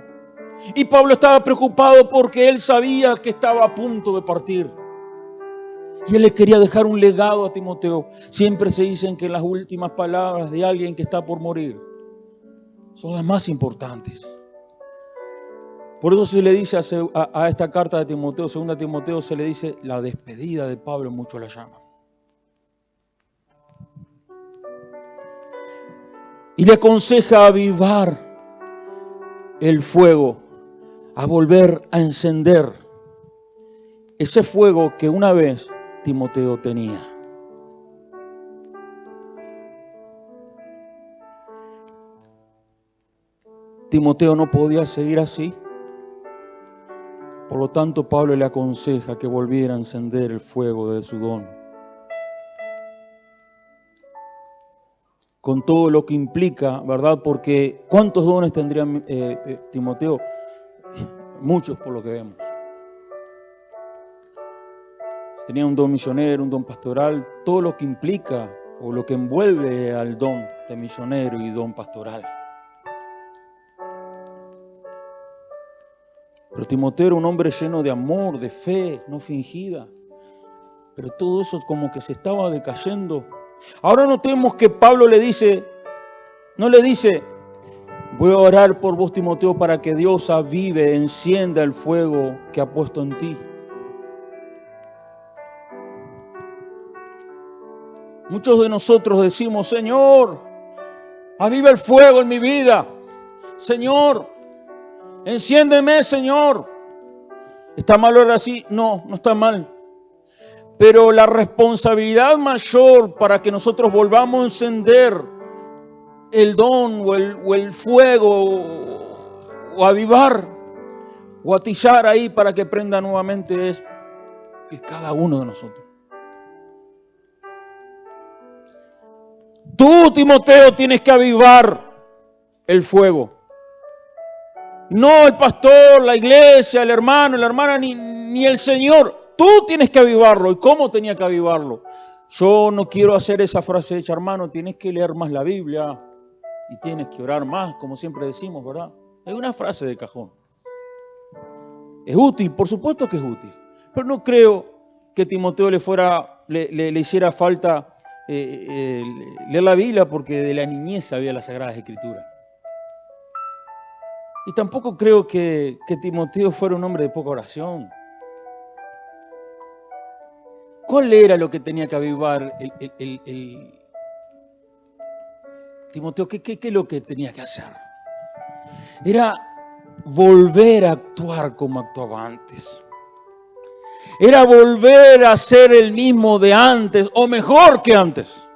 Y Pablo estaba preocupado porque él sabía que estaba a punto de partir. Y él le quería dejar un legado a Timoteo. Siempre se dicen que las últimas palabras de alguien que está por morir son las más importantes. Por eso se le dice a esta carta de Timoteo, 2 Timoteo, se le dice la despedida de Pablo, muchos la llaman. Y le aconseja avivar el fuego, a volver a encender ese fuego que una vez Timoteo tenía. Timoteo no podía seguir así. Por lo tanto, Pablo le aconseja que volviera a encender el fuego de su don. Con todo lo que implica, ¿verdad? Porque ¿cuántos dones tendría Timoteo? Muchos por lo que vemos. Tenía un don misionero, un don pastoral, todo lo que implica o lo que envuelve al don de misionero y don pastoral. Pero Timoteo era un hombre lleno de amor, de fe, no fingida. Pero todo eso como que se estaba decayendo. Ahora notemos que Pablo no le dice, voy a orar por vos, Timoteo, para que Dios avive, encienda el fuego que ha puesto en ti. Muchos de nosotros decimos, Señor, aviva el fuego en mi vida. Señor, enciéndeme, Señor. ¿Está mal orar así? No, no está mal. Pero la responsabilidad mayor para que nosotros volvamos a encender el don o el fuego o avivar o atizar ahí para que prenda nuevamente es cada uno de nosotros. Tú, Timoteo, tienes que avivar el fuego. No el pastor, la iglesia, el hermano, la hermana, ni el Señor. Tú tienes que avivarlo. ¿Y cómo tenía que avivarlo? Yo no quiero hacer esa frase hecha, hermano, tienes que leer más la Biblia y tienes que orar más, como siempre decimos, ¿verdad? Es una frase de cajón. Es útil, por supuesto que es útil. Pero no creo que Timoteo le hiciera falta leer la Biblia porque de la niñez sabía las Sagradas Escrituras. Y tampoco creo que Timoteo fuera un hombre de poca oración. ¿Cuál era lo que tenía que avivar Timoteo? ¿Qué es lo que tenía que hacer? Era volver a actuar como actuaba antes. Era volver a ser el mismo de antes o mejor que antes.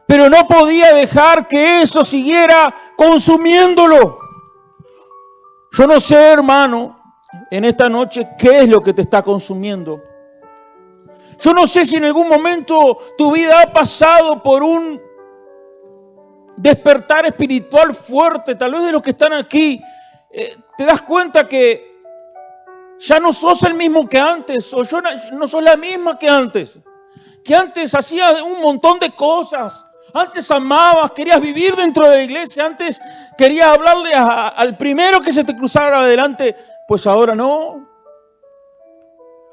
Pero no podía dejar que eso siguiera consumiéndolo. Yo no sé, hermano, en esta noche, qué es lo que te está consumiendo. Yo no sé si en algún momento tu vida ha pasado por un despertar espiritual fuerte, tal vez de los que están aquí. Te das cuenta que ya no sos el mismo que antes, o yo no sos la misma que antes hacías un montón de cosas. Antes amabas, querías vivir dentro de la iglesia, antes querías hablarle al primero que se te cruzara adelante, pues ahora no.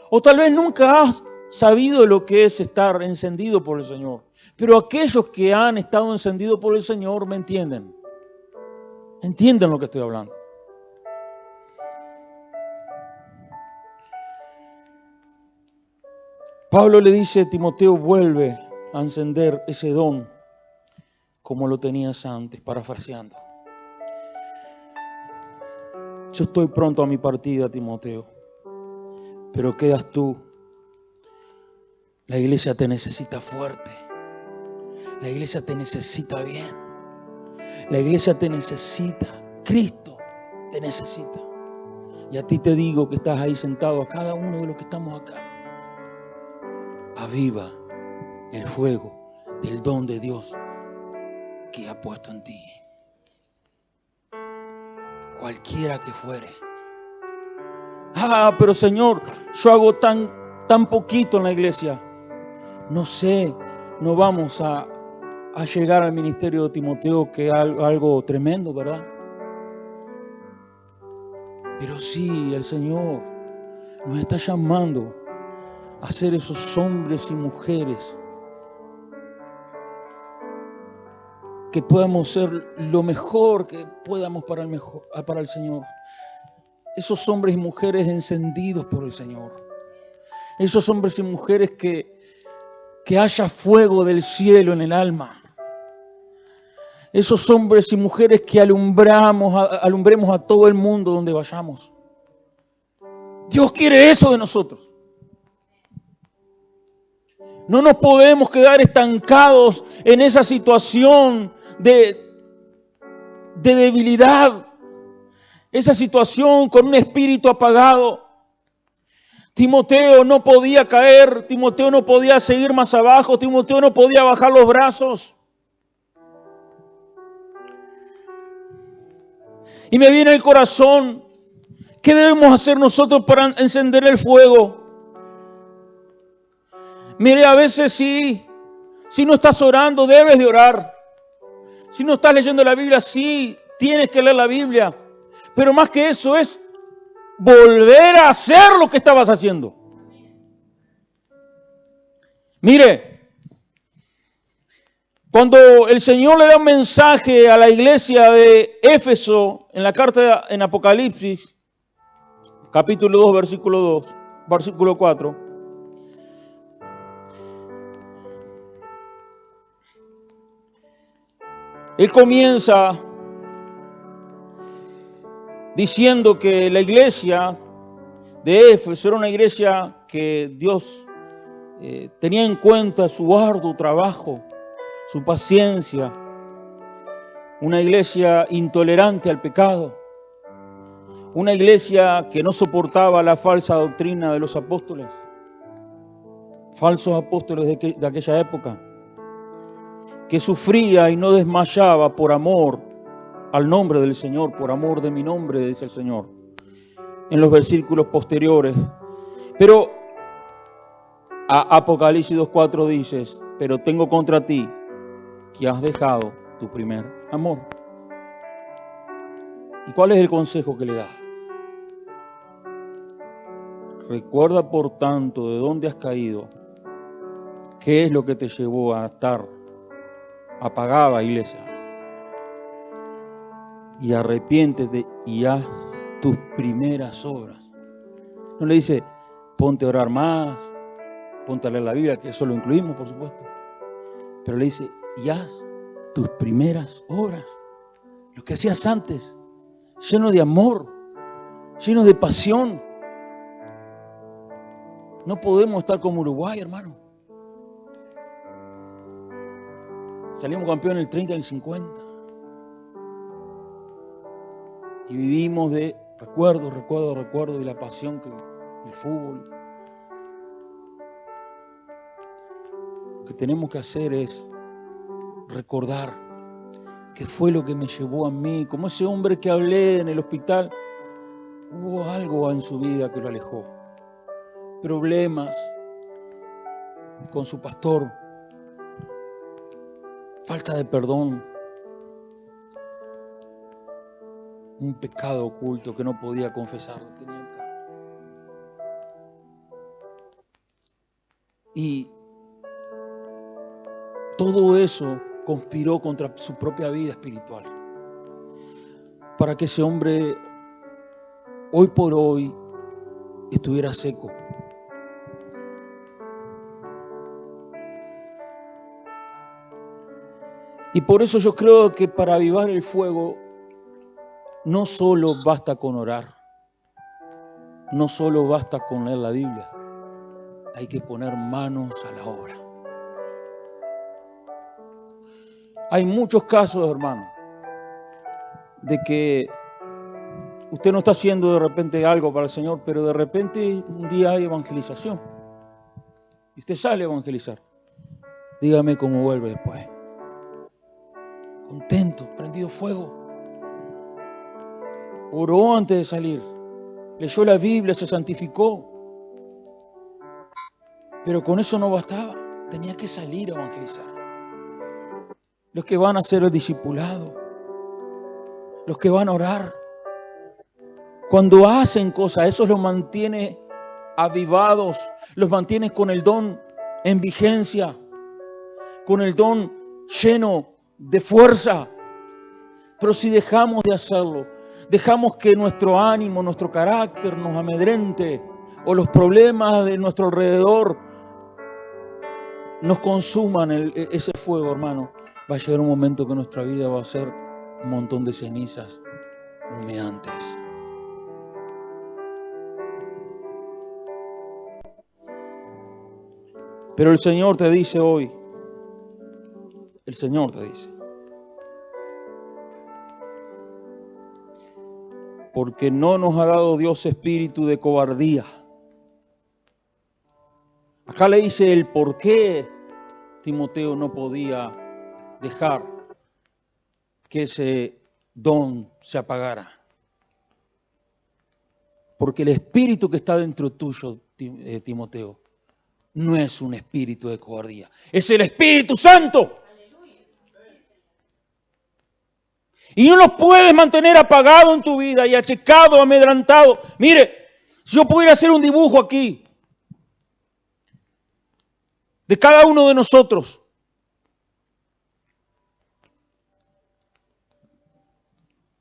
O tal vez nunca has sabido lo que es estar encendido por el Señor. Pero aquellos que han estado encendidos por el Señor me entienden. Entienden lo que estoy hablando. Pablo le dice, Timoteo, vuelve a encender ese don como lo tenías antes, parafraseando. Yo estoy pronto a mi partida, Timoteo, pero quedas tú. La iglesia te necesita fuerte. La iglesia te necesita bien. La iglesia te necesita. Cristo te necesita. Y a ti te digo que estás ahí sentado, a cada uno de los que estamos acá. Aviva el fuego del don de Dios que ha puesto en ti. Cualquiera que fuere. Pero Señor, yo hago tan poquito en la iglesia. No sé, no vamos a llegar al ministerio de Timoteo, que es algo tremendo, ¿verdad? Pero sí, el Señor nos está llamando a ser esos hombres y mujeres que podamos ser lo mejor que podamos para el Señor. Esos hombres y mujeres encendidos por el Señor. Esos hombres y mujeres que haya fuego del cielo en el alma. Esos hombres y mujeres que alumbremos a todo el mundo donde vayamos. Dios quiere eso de nosotros. No nos podemos quedar estancados en esa situación de debilidad. Esa situación con un espíritu apagado. Timoteo no podía caer. Timoteo no podía seguir más abajo. Timoteo no podía bajar los brazos. Y me viene al corazón, ¿qué debemos hacer nosotros para encender el fuego? Mire, a veces si no estás orando, debes de orar. Si no estás leyendo la Biblia, sí, tienes que leer la Biblia. Pero más que eso es volver a hacer lo que estabas haciendo. Mire, cuando el Señor le da un mensaje a la iglesia de Éfeso en la carta en Apocalipsis, capítulo 2, versículo 4, Él comienza diciendo que la iglesia de Éfeso era una iglesia que Dios tenía en cuenta su arduo trabajo, su paciencia, una iglesia intolerante al pecado, una iglesia que no soportaba la falsa doctrina de los apóstoles, falsos apóstoles de aquella época, que sufría y no desmayaba por amor al nombre del Señor, por amor de mi nombre, dice el Señor, en los versículos posteriores. Pero a Apocalipsis 2:4 dices, pero tengo contra ti que has dejado tu primer amor. ¿Y cuál es el consejo que le da? Recuerda, por tanto, de dónde has caído, qué es lo que te llevó a estar apagada, iglesia, y arrepiéntete y haz tus primeras obras. No le dice, ponte a orar más, ponte a leer la Biblia, que eso lo incluimos, por supuesto, pero le dice, y haz tus primeras obras, lo que hacías antes, lleno de amor, lleno de pasión. No podemos estar como Uruguay, hermano. Salimos campeón en el 30 y el 50. Y vivimos de recuerdo de la pasión del fútbol. Lo que tenemos que hacer es recordar qué fue lo que me llevó a mí. Como ese hombre que hablé en el hospital, hubo algo en su vida que lo alejó. Problemas con su pastor, falta de perdón, un pecado oculto que no podía confesar. Y todo eso conspiró contra su propia vida espiritual, para que ese hombre hoy por hoy estuviera seco. Y por eso yo creo que para avivar el fuego no solo basta con orar, no solo basta con leer la Biblia, hay que poner manos a la obra. Hay muchos casos, hermano, de que usted no está haciendo de repente algo para el Señor, pero de repente un día hay evangelización y usted sale a evangelizar. Dígame cómo vuelve después. Contento, prendido fuego. Oró antes de salir, leyó la Biblia, se santificó. Pero con eso no bastaba, tenía que salir a evangelizar. Los que van a ser el discipulado, los que van a orar, cuando hacen cosas, eso los mantiene avivados, los mantiene con el don en vigencia, con el don lleno de fuerza. Pero si dejamos de hacerlo, dejamos que nuestro ánimo, nuestro carácter nos amedrente, o los problemas de nuestro alrededor nos consuman ese fuego, hermano, va a llegar un momento que nuestra vida va a ser un montón de cenizas humeantes. Pero el Señor te dice hoy, el Señor te dice, porque no nos ha dado Dios espíritu de cobardía. Acá le dice el por qué Timoteo no podía dejar que ese don se apagara. Porque el espíritu que está dentro tuyo, Timoteo, no es un espíritu de cobardía, es el Espíritu Santo. Y no los puedes mantener apagado en tu vida y achicado, amedrantado. Mire, si yo pudiera hacer un dibujo aquí, de cada uno de nosotros.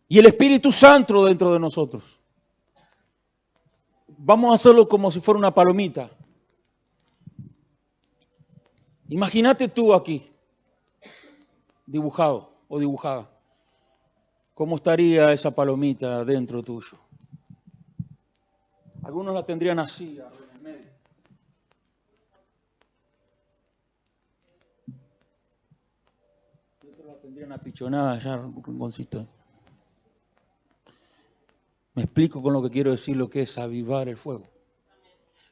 Y el Espíritu Santo dentro de nosotros. Vamos a hacerlo como si fuera una palomita. Imagínate tú aquí, dibujado o dibujada. ¿Cómo estaría esa palomita dentro tuyo? Algunos la tendrían así, en el medio. Y otros la tendrían apichonada allá, un rinconcito. Me explico con lo que quiero decir, lo que es avivar el fuego.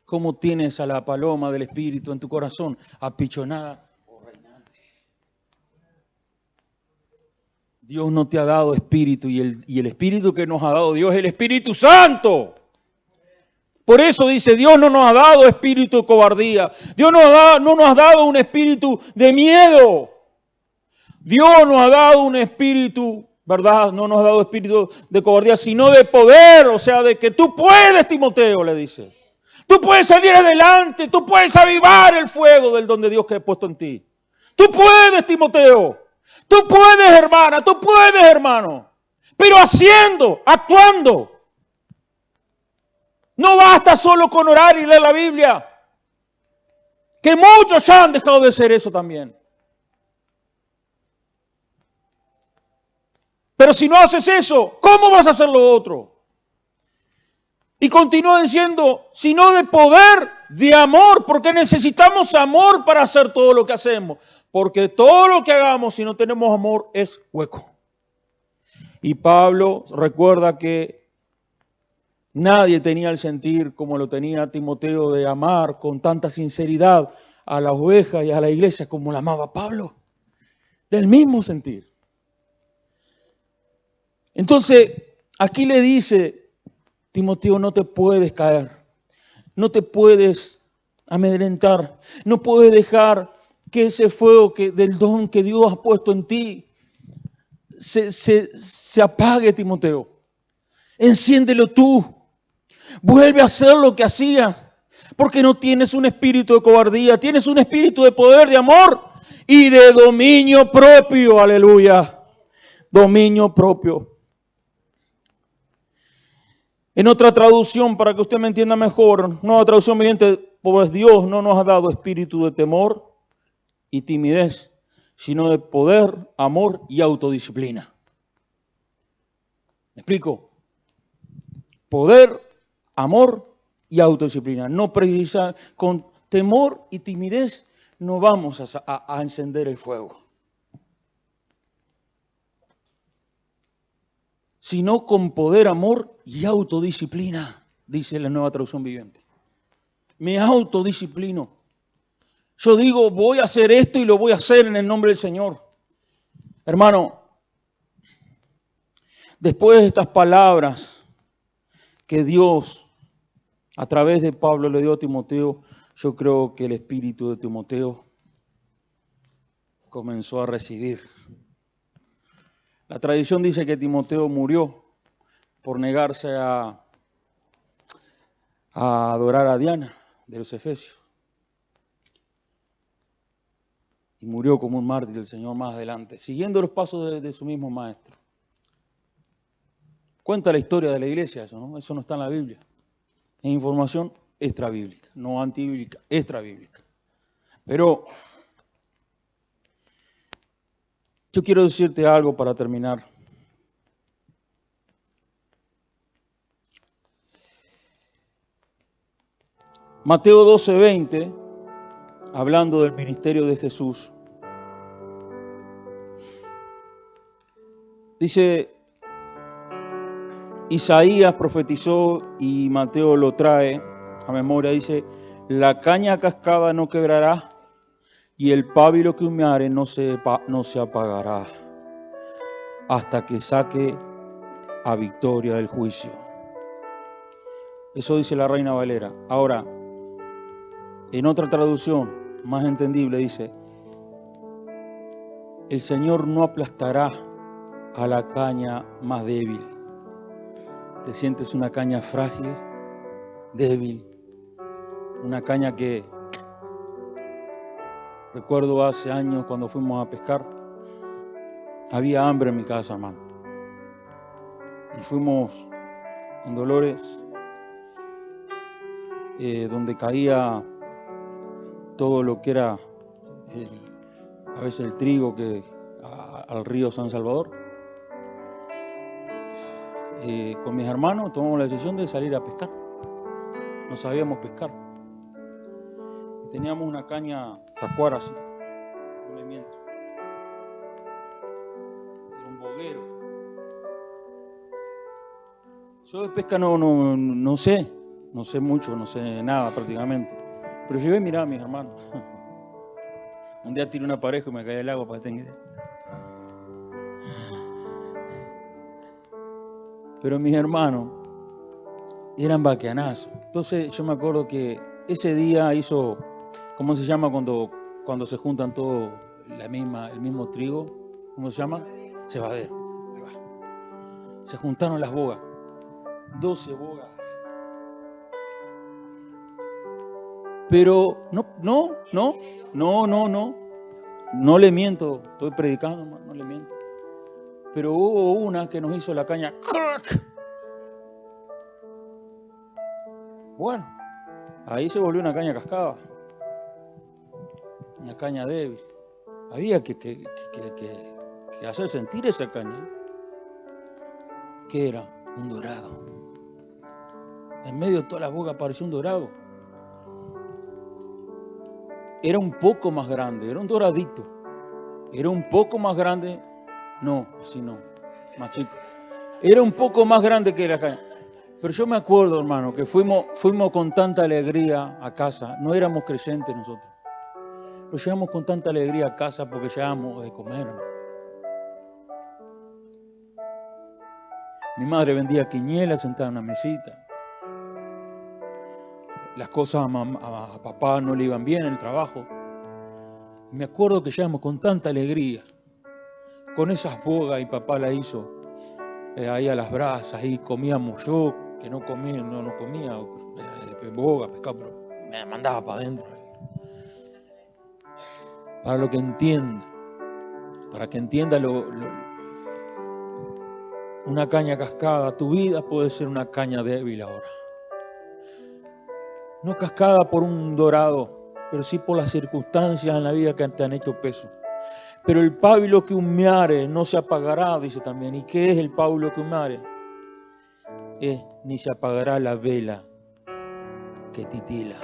¿Cómo tienes a la paloma del Espíritu en tu corazón? Apichonada o reinante. Dios no te ha dado espíritu y el espíritu que nos ha dado Dios es el Espíritu Santo. Por eso dice, Dios no nos ha dado espíritu de cobardía. Dios no nos ha dado un espíritu de miedo. Dios nos ha dado un espíritu, ¿verdad? No nos ha dado espíritu de cobardía, sino de poder. O sea, de que tú puedes, Timoteo, le dice. Tú puedes salir adelante, tú puedes avivar el fuego del don de Dios que he puesto en ti. Tú puedes, Timoteo. Tú puedes, hermana, tú puedes, hermano. Pero haciendo, actuando. No basta solo con orar y leer la Biblia. Que muchos ya han dejado de hacer eso también. Pero si no haces eso, ¿cómo vas a hacer lo otro? Y continúa diciendo, sino de poder, de amor, porque necesitamos amor para hacer todo lo que hacemos. Porque todo lo que hagamos, si no tenemos amor, es hueco. Y Pablo recuerda que nadie tenía el sentir como lo tenía Timoteo de amar con tanta sinceridad a las ovejas y a la iglesia como la amaba Pablo. Del mismo sentir. Entonces, aquí le dice, Timoteo, no te puedes caer, no te puedes amedrentar, no puedes dejar que ese fuego del don que Dios ha puesto en ti se apague, Timoteo. Enciéndelo tú, vuelve a hacer lo que hacías, porque no tienes un espíritu de cobardía, tienes un espíritu de poder, de amor y de dominio propio, aleluya, dominio propio. En otra traducción, para que usted me entienda mejor, nueva traducción viviente, pues Dios no nos ha dado espíritu de temor y timidez, sino de poder, amor y autodisciplina. ¿Me explico? Poder, amor y autodisciplina. No precisa, con temor y timidez no vamos a encender el fuego. Sino con poder, amor y autodisciplina, dice la nueva traducción viviente. Me autodisciplino. Yo digo, voy a hacer esto y lo voy a hacer en el nombre del Señor. Hermano, después de estas palabras que Dios a través de Pablo le dio a Timoteo, yo creo que el espíritu de Timoteo comenzó a recibir. La tradición dice que Timoteo murió por negarse a adorar a Diana de los Efesios. Y murió como un mártir del Señor más adelante, siguiendo los pasos de su mismo maestro. Cuenta la historia de la iglesia eso, ¿no? Eso no está en la Biblia. Es información extrabíblica, no antibíblica, extrabíblica. Pero yo quiero decirte algo para terminar. Mateo 12:20, hablando del ministerio de Jesús, dice, Isaías profetizó y Mateo lo trae a memoria, dice, la caña cascada no quebrará y el pábilo que humeare no se apagará hasta que saque a victoria del juicio. Eso dice la Reina Valera. Ahora, en otra traducción más entendible dice, el Señor no aplastará a la caña más débil. Te sientes una caña frágil, débil, una caña que Recuerdo hace años cuando fuimos a pescar, había hambre en mi casa, hermano. Y fuimos en Dolores, donde caía todo lo que era a veces el trigo al río San Salvador. Con mis hermanos tomamos la decisión de salir a pescar. No sabíamos pescar. Y teníamos una caña tacuara así, movimiento. Era un boguero. Yo de pesca no sé mucho, no sé nada prácticamente. Pero llevé a mirar a mis hermanos. Un día tiré una pareja y me caí al agua para que tengan idea. Pero mis hermanos eran baquianazos. Entonces yo me acuerdo que ese día hizo, ¿cómo se llama cuando se juntan todos el mismo trigo? ¿Cómo se llama? Cebadero. Ahí va. Se juntaron las bogas. 12 bogas. Pero no le miento, estoy predicando, hermano, no le miento. Pero hubo una que nos hizo la caña. ¡Crack! Bueno, ahí se volvió una caña cascada. Una caña débil. Había que hacer sentir esa caña. ¿Qué era? Un dorado. En medio de toda la boca apareció un dorado. Era un poco más grande, era un doradito. Era un poco más grande. No, así no, más chico. Era un poco más grande que la caña. Pero yo me acuerdo, hermano, que fuimos con tanta alegría a casa. No éramos creyentes nosotros. Pero llegamos con tanta alegría a casa porque llegábamos de comer, hermano. Mi madre vendía quiñelas sentada en una mesita. Las cosas a papá no le iban bien en el trabajo. Me acuerdo que llegamos con tanta alegría. Con esas bogas y papá la hizo ahí a las brasas y comíamos. Yo que no comía boga, pescado, pero me mandaba para adentro. Para que entienda una caña cascada, tu vida puede ser una caña débil ahora. No cascada por un dorado, pero sí por las circunstancias en la vida que te han hecho peso. Pero el pábilo que humeare no se apagará, dice también. ¿Y qué es el pábilo que humeare? Ni se apagará la vela que titila.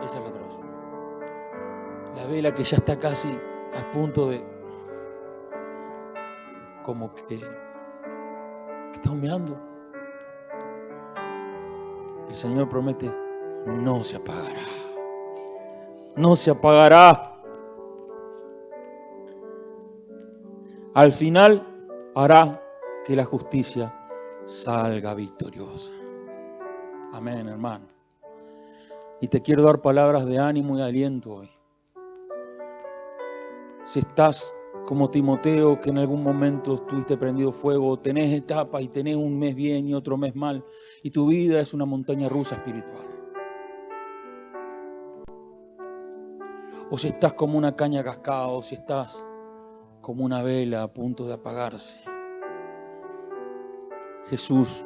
Esa es la traducción. La vela que ya está casi a punto de, como que está humeando. El Señor promete, no se apagará. No se apagará. Al final hará que la justicia salga victoriosa. Amén, hermano. Y te quiero dar palabras de ánimo y aliento hoy. Si estás como Timoteo, que en algún momento estuviste prendido fuego, tenés etapas y tenés un mes bien y otro mes mal, y tu vida es una montaña rusa espiritual. O si estás como una caña cascada, o si estás como una vela a punto de apagarse. Jesús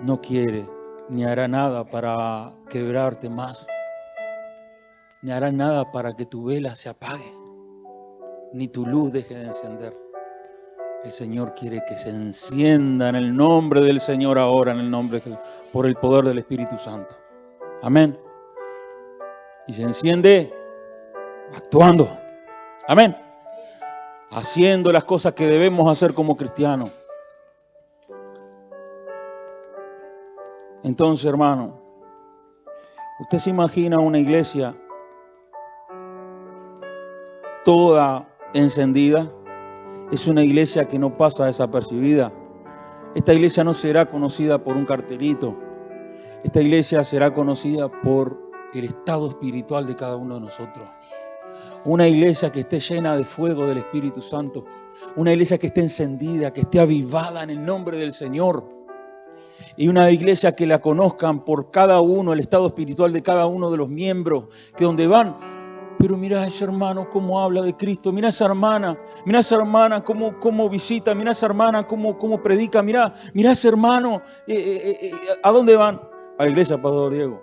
no quiere ni hará nada para quebrarte más, ni hará nada para que tu vela se apague, ni tu luz deje de encender. El Señor quiere que se encienda en el nombre del Señor ahora, en el nombre de Jesús, por el poder del Espíritu Santo. Amén. Y se enciende actuando. Amén. Haciendo las cosas que debemos hacer como cristianos. Entonces, hermano, usted se imagina una iglesia toda encendida. Es una iglesia que no pasa desapercibida. Esta iglesia no será conocida por un cartelito. Esta iglesia será conocida por el estado espiritual de cada uno de nosotros. Una iglesia que esté llena de fuego del Espíritu Santo. Una iglesia que esté encendida, que esté avivada en el nombre del Señor. Y una iglesia que la conozcan por cada uno, el estado espiritual de cada uno de los miembros, que donde van, pero mira a ese hermano cómo habla de Cristo, mira a esa hermana cómo visita, mira a esa hermana cómo predica, mira a ese hermano, ¿a dónde van? A la iglesia, Pastor Diego.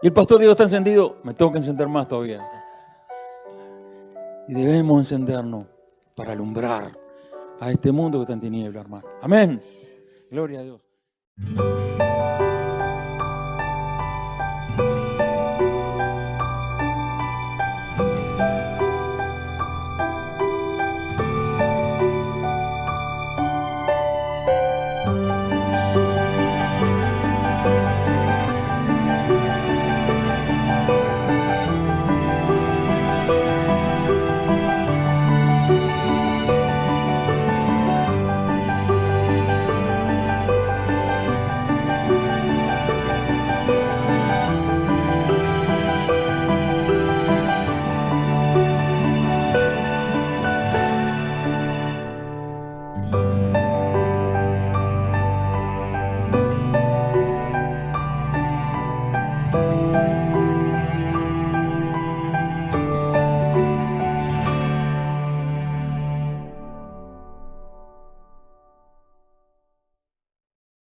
Y el Pastor Diego está encendido, me tengo que encender más todavía. Y debemos encendernos para alumbrar a este mundo que está en tinieblas, hermano. Amén. Gloria a Dios.